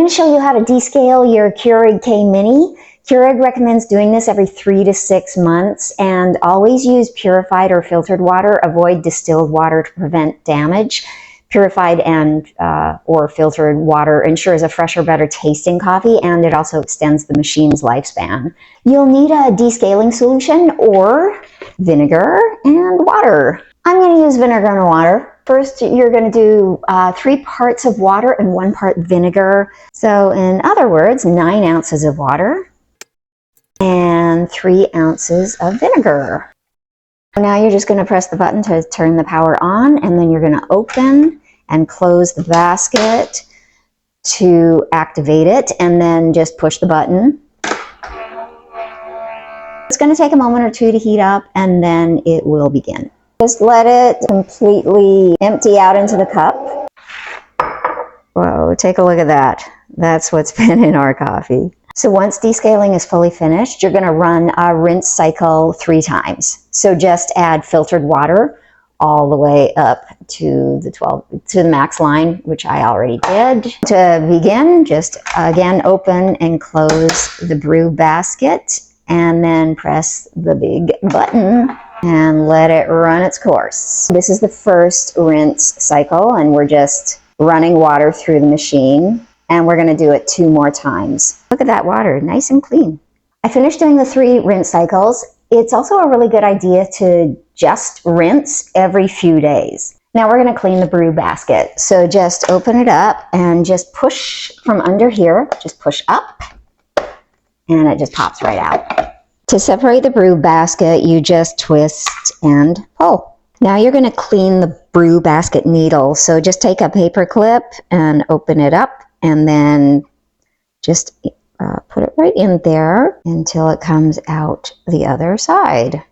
going to show you how to descale your Keurig K Mini. Keurig recommends doing this every 3 to 6 months, and always use purified or filtered water. Avoid distilled water to prevent damage. Purified and or filtered water ensures a fresher, better tasting coffee, and it also extends the machine's lifespan. You'll need a descaling solution or vinegar and water. I'm going to use vinegar and water. First, you're going to do 3 parts of water and 1 part vinegar. So in other words, 9 ounces of water and 3 ounces of vinegar. Now you're just going to press the button to turn the power on, and then you're going to open and close the basket to activate it, and then just push the button. It's going to take a moment or 2 to heat up, and then it will begin. Just let it completely empty out into the cup. Whoa, take a look at that. That's what's been in our coffee. So once descaling is fully finished, you're going to run a rinse cycle 3 times. So just add filtered water all the way up to the max line, which I already did. To begin, just again open and close the brew basket, and then press the big button and let it run its course. This is the first rinse cycle, and we're just running water through the machine, and we're going to do it 2 more times. Look at that water, nice and clean. I finished doing the 3 rinse cycles. It's also a really good idea to just rinse every few days. Now we're going to clean the brew basket. So just open it up and just push from under here, just push up, and it just pops right out. To separate the brew basket, you just twist and pull. Now you're going to clean the brew basket needle. So just take a paper clip and open it up, and then just put it right in there until it comes out the other side.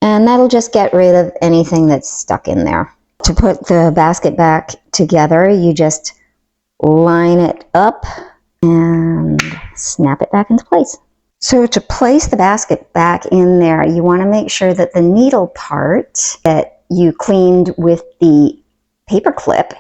And that'll just get rid of anything that's stuck in there. To put the basket back together, you just line it up and snap it back into place. So to place the basket back in there, you want to make sure that the needle part that you cleaned with the paper clip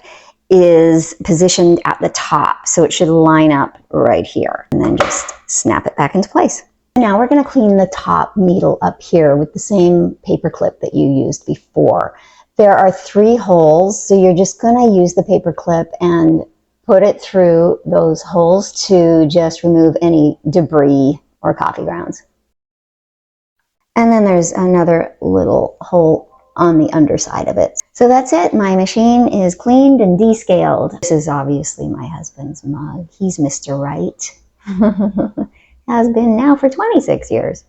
is positioned at the top. So it should line up right here, and then just snap it back into place. Now we're going to clean the top needle up here with the same paper clip that you used before. There are 3 holes, so you're just going to use the paper clip and put it through those holes to just remove any debris or coffee grounds. And then there's another little hole on the underside of it. So that's it. My machine is cleaned and descaled. This is obviously my husband's mug. He's Mr. Right. Has been now for 26 years.